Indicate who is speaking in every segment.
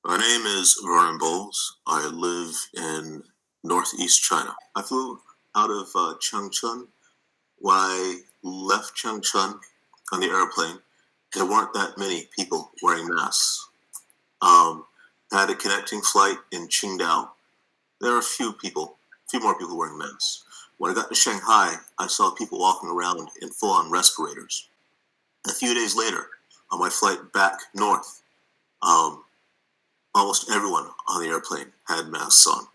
Speaker 1: My name is Vernon Bowles. I live in northeast China. I flew out of Changchun. When I left Changchun on the airplane, there weren't that many people wearing masks. Had a connecting flight in Qingdao. There were a few more people wearing masks. When I got to Shanghai, I saw people walking around in full-on respirators. A few days later, on my flight back north, almost everyone on the airplane had masks on.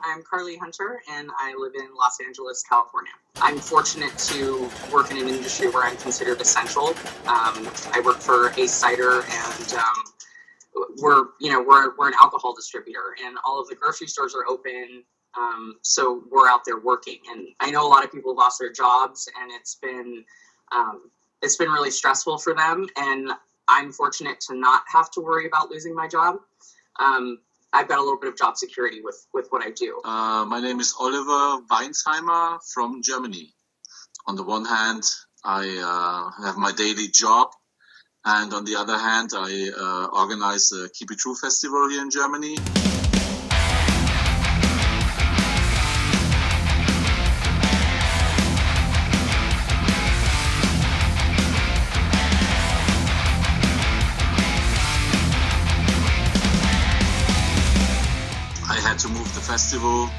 Speaker 2: I'm Carly Hunter, and I live in Los Angeles, California. I'm fortunate to work in an industry where I'm considered essential. I work for Ace Cider, and we're an alcohol distributor, and all of the grocery stores are open. So we're out there working, and I know a lot of people lost their jobs, and it's been really stressful for them. And I'm fortunate to not have to worry about losing my job. I've got a little bit of job security with what I do.
Speaker 3: My name is Oliver Weinsheimer from Germany. On the one hand, I have my daily job, and on the other hand, I organize a Keep It True festival here in Germany. I had to move the festival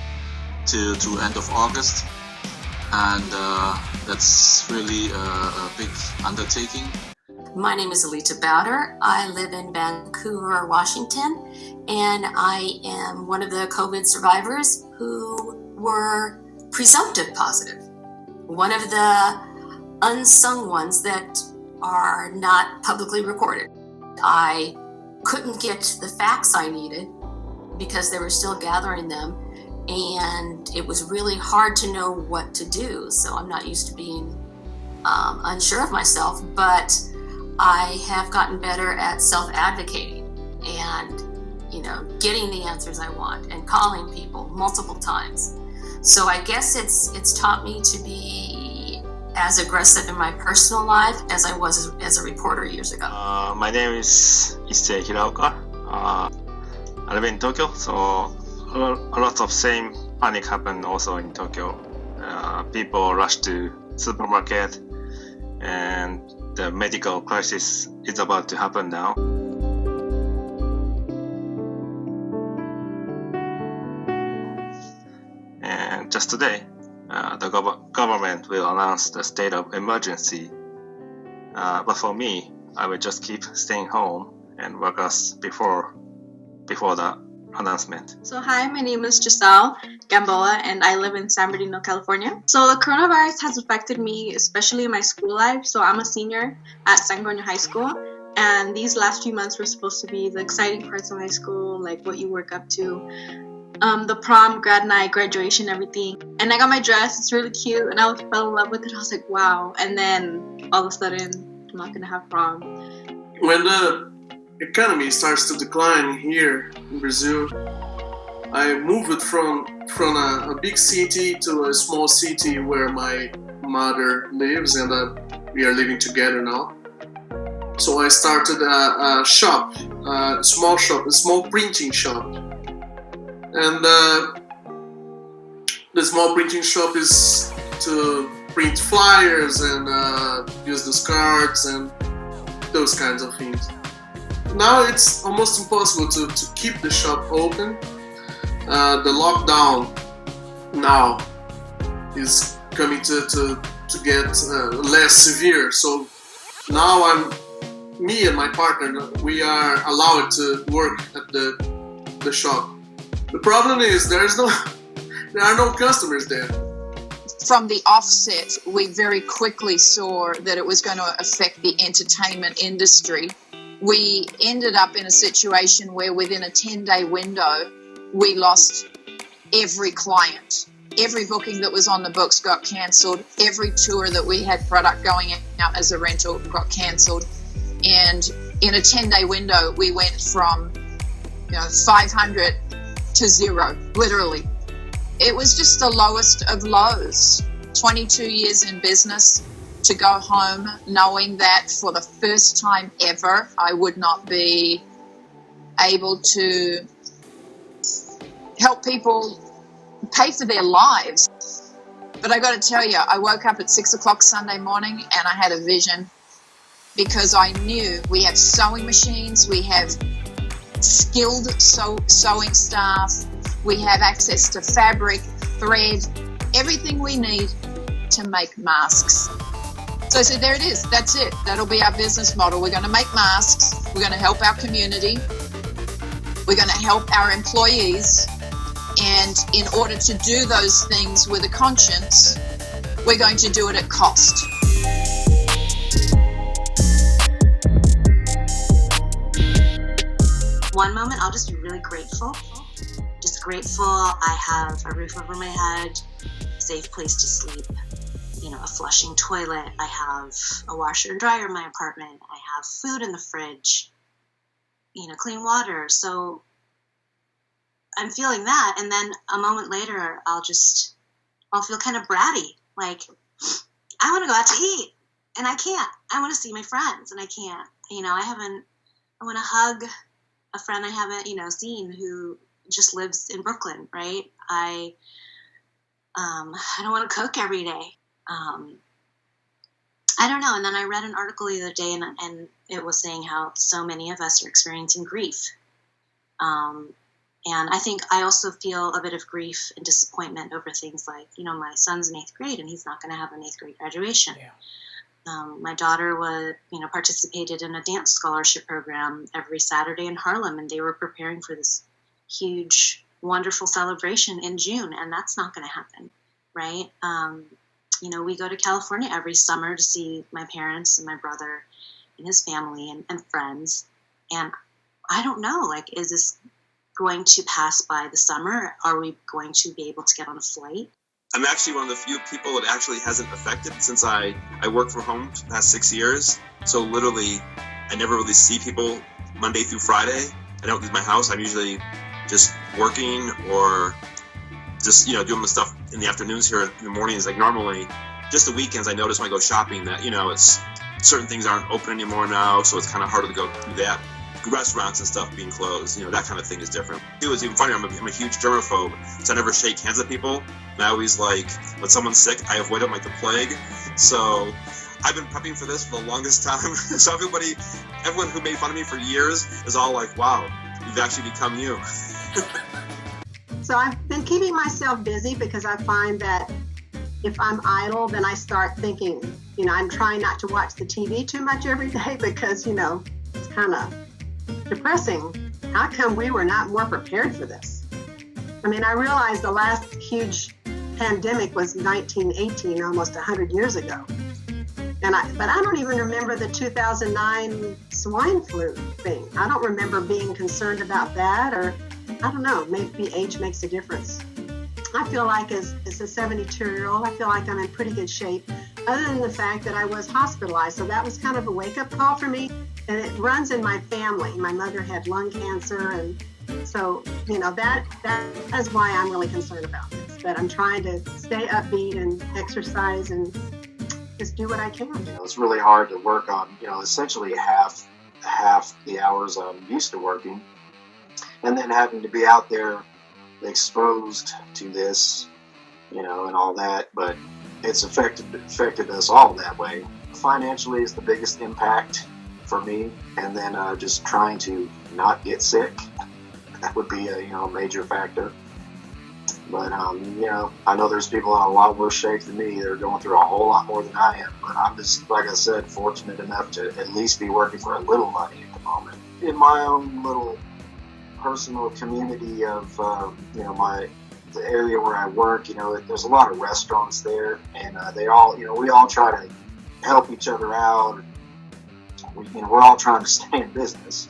Speaker 3: to end of August, and that's really a big undertaking.
Speaker 4: My name is Alita Bowder. I live in Vancouver, Washington, and I am one of the COVID survivors who were presumptive positive. One of the unsung ones that are not publicly recorded. I couldn't get the facts I needed because they were still gathering them, and it was really hard to know what to do. So I'm not used to being unsure of myself, but I have gotten better at self-advocating and, getting the answers I want and calling people multiple times. So I guess it's taught me to be as aggressive in my personal life as I was as a reporter years ago.
Speaker 5: My name is Issei Hiraoka. I live in Tokyo, so a lot of same panic happened also in Tokyo. People rush to supermarket, and the medical crisis is about to happen now. And just today, the government will announce the state of emergency. But for me, I will just keep staying home and work as before the announcement.
Speaker 6: So hi, my name is Giselle Gamboa, and I live in San Bernardino, California. So the coronavirus has affected me, especially in my school life. So I'm a senior at San Bernardino High School, and these last few months were supposed to be the exciting parts of high school, like what you work up to, the prom, grad night, graduation, everything. And I got my dress, it's really cute, and I fell in love with it. I was like, wow. And then all of a sudden, I'm not gonna have prom.
Speaker 7: When the economy starts to decline here in Brazil, I moved from a big city to a small city where my mother lives, and we are living together now. So I started a small printing shop, and the small printing shop is to print flyers and business cards and those kinds of things. Now it's almost impossible to keep the shop open. The lockdown now is coming to get less severe. So now me and my partner, we are allowed to work at the shop. The problem is there are no customers there.
Speaker 8: From the offset, we very quickly saw that it was going to affect the entertainment industry. We ended up in a situation where within a 10-day window, we lost every client. Every booking that was on the books got cancelled. Every tour that we had product going out as a rental got cancelled. And in a 10-day window, we went from 500 to 0, literally. It was just the lowest of lows. 22 years in business, to go home knowing that for the first time ever, I would not be able to help people pay for their lives. But I got to tell you, I woke up at 6 o'clock Sunday morning and I had a vision, because I knew we have sewing machines, we have skilled sewing staff, we have access to fabric, thread, everything we need to make masks. So I said, there it is, that's it. That'll be our business model. We're going to make masks, we're going to help our community, we're going to help our employees, and in order to do those things with a conscience, we're going to do it at cost.
Speaker 9: One moment, I'll just be really grateful. Just grateful I have a roof over my head, a safe place to sleep, a flushing toilet. I have a washer and dryer in my apartment. I have food in the fridge, clean water. So I'm feeling that. And then a moment later, I'll feel kind of bratty. Like, I want to go out to eat and I can't. I want to see my friends and I can't. I want to hug a friend I haven't, seen, who just lives in Brooklyn, right? I don't want to cook every day. I don't know. And then I read an article the other day, and it was saying how so many of us are experiencing grief. And I think I also feel a bit of grief and disappointment over things like, my son's in 8th grade and he's not going to have an 8th grade graduation. Yeah. My daughter participated in a dance scholarship program every Saturday in Harlem, and they were preparing for this huge, wonderful celebration in June, and that's not going to happen, right? We go to California every summer to see my parents and my brother and his family and friends, and I don't know, is this going to pass by the summer? Are we going to be able to get on a flight?
Speaker 10: I'm actually one of the few people it actually hasn't affected, since I work from home for the past 6 years. So literally, I never really see people Monday through Friday. I don't leave my house. I'm usually just working or just, doing my stuff in the afternoons here in the mornings. Like normally, just the weekends, I notice when I go shopping that, it's certain things aren't open anymore now. So it's kind of harder to go do that. Restaurants and stuff being closed, that kind of thing is different. It was even funnier. I'm a huge germaphobe, so I never shake hands with people. And I always when someone's sick, I avoid them like the plague. So I've been prepping for this for the longest time. So everyone who made fun of me for years is all like, wow, you've actually become you.
Speaker 11: So I've been keeping myself busy because I find that if I'm idle, then I start thinking, I'm trying not to watch the TV too much every day because, it's kind of depressing. How come we were not more prepared for this? I mean, I realized the last huge pandemic was 1918, almost 100 years ago. But I don't even remember the 2009 swine flu thing. I don't remember being concerned about that, or I don't know, maybe age makes a difference. I feel like as a 72-year-old, I feel like I'm in pretty good shape, other than the fact that I was hospitalized. So that was kind of a wake-up call for me. And it runs in my family. My mother had lung cancer, and so that is why I'm really concerned about this. But I'm trying to stay upbeat and exercise and just do what I can.
Speaker 12: It's really hard to work on essentially half the hours I'm used to working, and then having to be out there exposed to this, and all that. But it's affected us all that way. Financially is the biggest impact for me, and then just trying to not get sick. That would be a major factor. But I know there's people in a lot worse shape than me. They're going through a whole lot more than I am. But I'm just, like I said, fortunate enough to at least be working for a little money at the moment. In my own little personal community of the area where I work, there's a lot of restaurants there, and they all, we all try to help each other out. We're all trying to stay in business.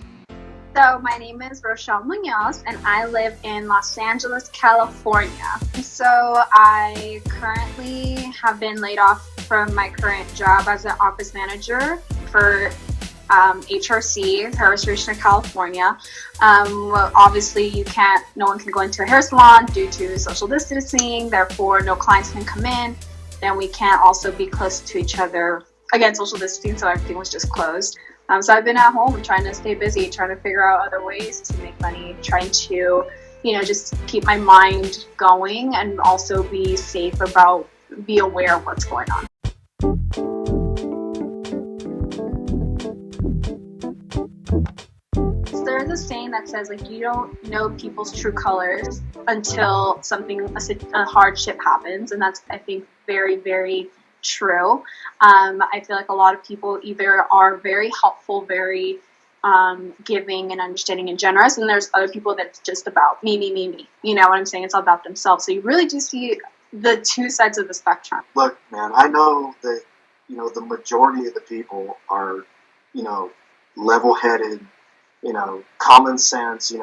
Speaker 13: So my name is Rochelle Munoz, and I live in Los Angeles, California. So I currently have been laid off from my current job as an office manager for HRC, Hair Restoration of California. Well, obviously, no one can go into a hair salon due to social distancing, therefore, no clients can come in. Then we can't also be close to each other. Again, social distancing, so everything was just closed. So I've been at home trying to stay busy, trying to figure out other ways to make money, trying to, just keep my mind going and also be safe be aware of what's going on. So there's a saying that says, you don't know people's true colors until a hardship happens. And that's, I think, very, very true. I feel like a lot of people either are very helpful, very giving and understanding and generous, and there's other people that's just about me. You know what I'm saying? It's all about themselves. So you really do see the two sides of the spectrum.
Speaker 12: Look, man, I know that, the majority of the people are, level-headed, common sense,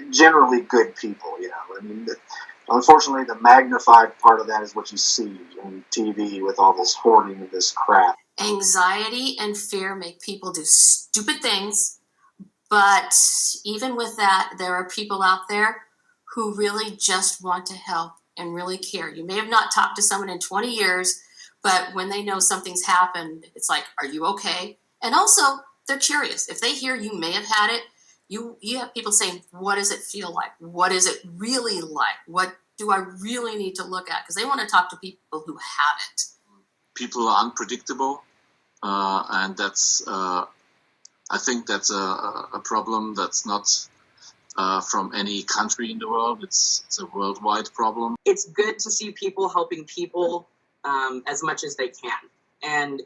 Speaker 12: generally good people, I mean, unfortunately, the magnified part of that is what you see on TV with all this hoarding and this crap.
Speaker 4: Anxiety and fear make people do stupid things, but even with that, there are people out there who really just want to help and really care. You may have not talked to someone in 20 years, but when they know something's happened, it's like, are you okay? And also, they're curious. If they hear you may have had it, you have people saying, what does it feel like? What is it really like? What do I really need to look at? Because they want to talk to people who have it.
Speaker 3: People are unpredictable, and that's, I think that's a problem that's not from any country in the world. It's a worldwide problem.
Speaker 2: It's good to see people helping people as much as they can. And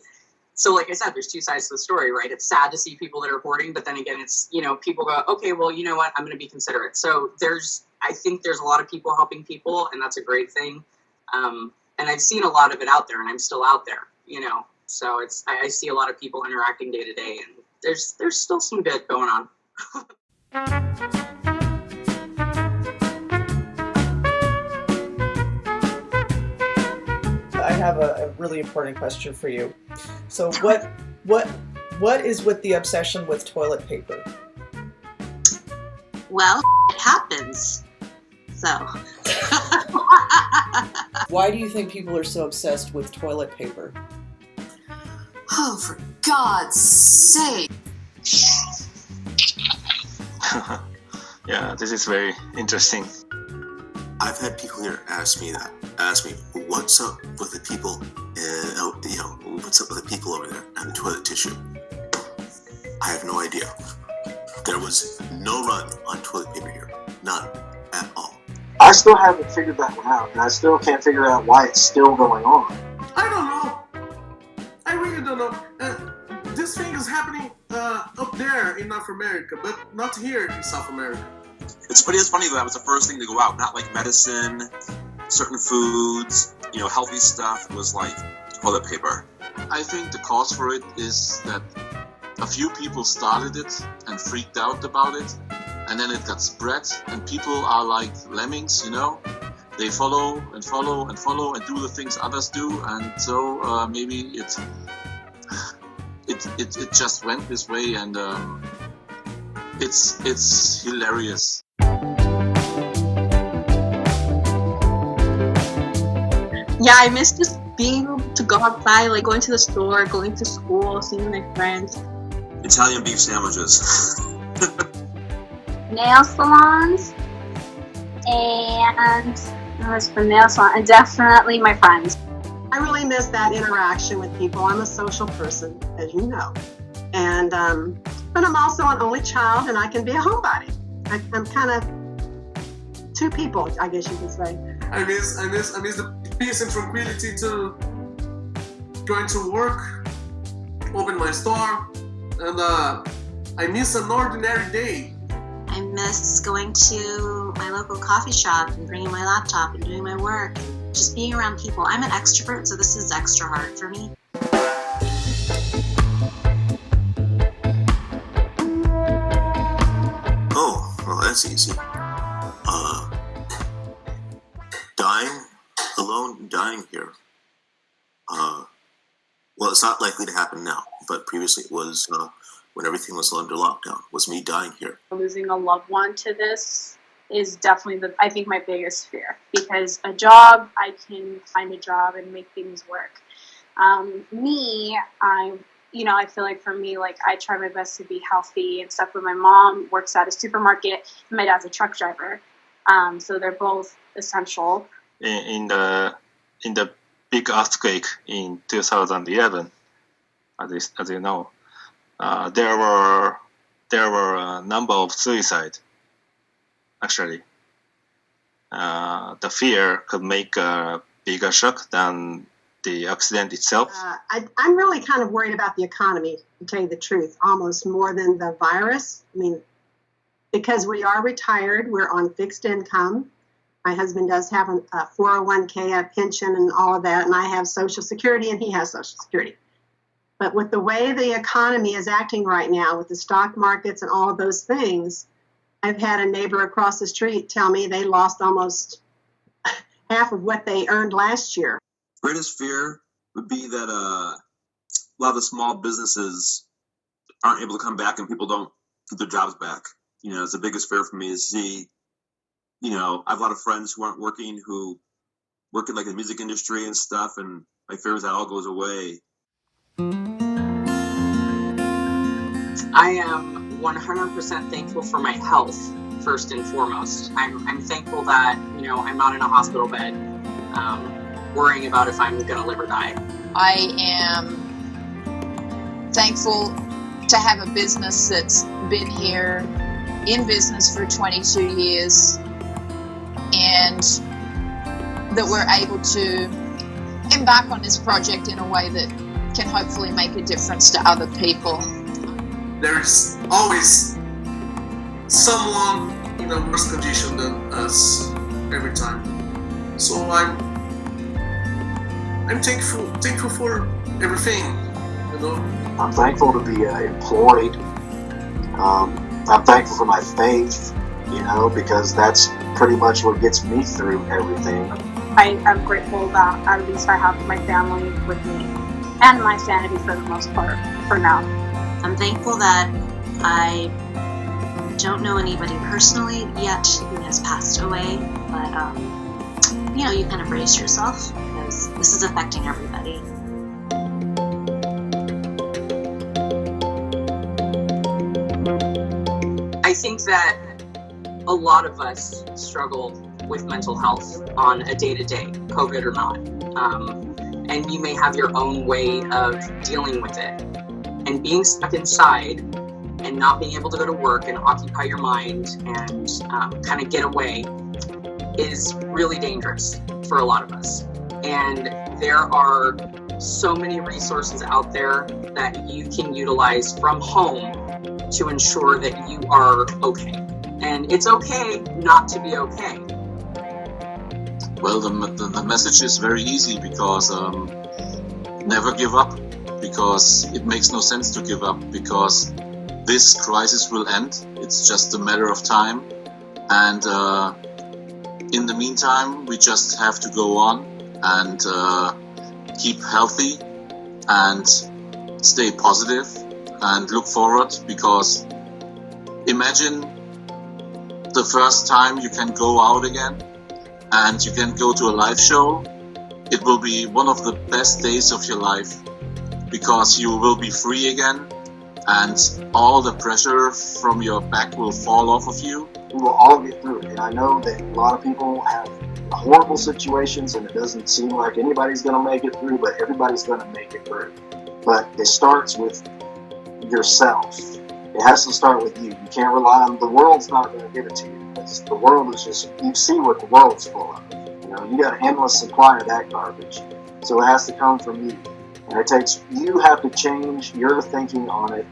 Speaker 2: so, like I said, there's two sides to the story, right? It's sad to see people that are hoarding, but then again, it's, people go, okay, well, you know what? I'm going to be considerate. So I think there's a lot of people helping people, and that's a great thing. And I've seen a lot of it out there, and I'm still out there, So I see a lot of people interacting day to day, and there's still some good going on.
Speaker 14: I have a really important question for you. So what is with the obsession with toilet paper?
Speaker 9: Well, it happens. So.
Speaker 14: Why do you think people are so obsessed with toilet paper?
Speaker 4: Oh, for God's sake.
Speaker 5: Yeah, this is very interesting.
Speaker 1: I've had people here ask me, what's up with the people, what's up with the people over there and the toilet tissue? I have no idea. There was no run on toilet paper here. None at all.
Speaker 12: I still haven't figured that one out, and I still can't figure out why it's still going on.
Speaker 7: I don't know. I really don't know. This thing is happening up there in North America, but not here in South America.
Speaker 10: It's funny though, that was the first thing to go out. Not like medicine, certain foods, healthy stuff. It was like toilet paper.
Speaker 3: I think the cause for it is that a few people started it and freaked out about it, and then it got spread, and people are like lemmings, They follow and follow and follow and do the things others do, and so maybe it just went this way, and it's hilarious.
Speaker 6: Yeah, I miss just being able to go outside, like going to the store, going to school, seeing my friends.
Speaker 10: Italian beef sandwiches.
Speaker 13: Nail salons, and the nail salon, and definitely my friends.
Speaker 11: I really miss that interaction with people. I'm a social person, as you know, and but I'm also an only child, and I can be a homebody. I'm kind of two people, I guess you could say.
Speaker 7: I miss the peace and tranquility to going to work, open my store, and I miss an ordinary day.
Speaker 9: I miss going to my local coffee shop and bringing my laptop and doing my work, and just being around people. I'm an extrovert, so this is extra hard for me.
Speaker 1: Oh, well, that's easy. Dying here. Well, it's not likely to happen now, but previously it was when everything was under lockdown, was me dying here.
Speaker 13: Losing a loved one to this is definitely I think my biggest fear, because a job, I can find a job and make things work. I feel like for me, like I try my best to be healthy and stuff, but my mom works at a supermarket and my dad's a truck driver. So they're both essential.
Speaker 5: In the big earthquake in 2011, as you know, there were a number of suicides. Actually, the fear could make a bigger shock than the accident itself.
Speaker 11: I'm really kind of worried about the economy, to tell you the truth, almost more than the virus. I mean, because we are retired, we're on fixed income. My husband does have a 401k, a pension, and all of that, and I have Social Security, and he has Social Security. But with the way the economy is acting right now, with the stock markets and all of those things, I've had a neighbor across the street tell me they lost almost half of what they earned last year.
Speaker 10: Greatest fear would be that a lot of the small businesses aren't able to come back and people don't get their jobs back. It's the biggest fear for me is see, I have a lot of friends who aren't working, who work in like the music industry and stuff, and my fear is that all goes away.
Speaker 2: I am 100% thankful for my health, first and foremost. I'm thankful that, I'm not in a hospital bed, worrying about if I'm going to live or die.
Speaker 8: I am thankful to have a business that's been here in business for 22 years and that we're able to embark on this project in a way that can hopefully make a difference to other people.
Speaker 7: There's always someone in a worse condition than us every time. So I'm thankful for everything,
Speaker 12: I'm thankful to be employed. I'm thankful for my faith, because that's pretty much what gets me through everything.
Speaker 13: I'm grateful that at least I have my family with me and my sanity for the most part for now.
Speaker 9: I'm thankful that I don't know anybody personally yet who has passed away, but you kind of brace yourself because this is affecting everybody.
Speaker 2: I think that a lot of us struggle with mental health on a day-to-day, COVID or not. And you may have your own way of dealing with it. And being stuck inside and not being able to go to work and occupy your mind and kind of get away is really dangerous for a lot of us. And there are so many resources out there that you can utilize from home to ensure that you are okay. And it's okay not to be okay.
Speaker 3: Well, the message is very easy because never give up, because it makes no sense to give up, because this crisis will end. It's just a matter of time. And in the meantime, we just have to go on and keep healthy and stay positive and look forward, because imagine the first time you can go out again and you can go to a live show. It will be one of the best days of your life, because you will be free again and all the pressure from your back will fall off of you.
Speaker 12: We will all get through it, and I know that a lot of people have horrible situations and it doesn't seem like anybody's going to make it through, but everybody's going to make it through. But it starts with yourself. It has to start with you. You can't rely on the world's not going to give it to you. The world is just, you see what the world's full of. You got an endless supply of that garbage. So it has to come from you. And you have to change your thinking on it,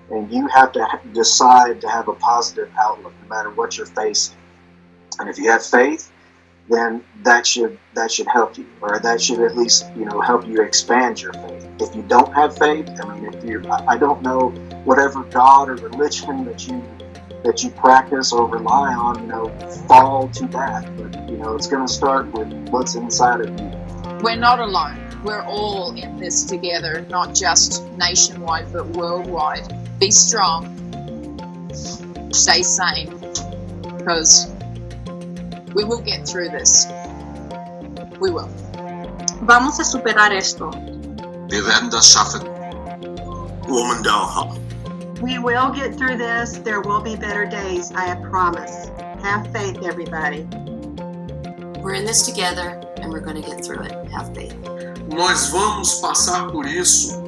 Speaker 12: and you have to decide to have a positive outlook no matter what you're facing. And if you have faith, then that should help you, or that should at least help you expand your faith. If you don't have faith, I don't know whatever God or religion that you practice or rely on, fall to that. But it's going to start with what's inside of you.
Speaker 8: We're not alone. We're all in this together, not just nationwide, but worldwide. Be strong. Stay sane. Because we will get through this. We will.
Speaker 6: Vamos a superar esto.
Speaker 3: Wir werden das schaffen.
Speaker 1: Woman Dalha.
Speaker 11: We will get through this. There will be better days, I promise. Have faith, everybody.
Speaker 4: We're in this together and we're going to get through it. Have faith.
Speaker 7: Nós vamos passar por isso.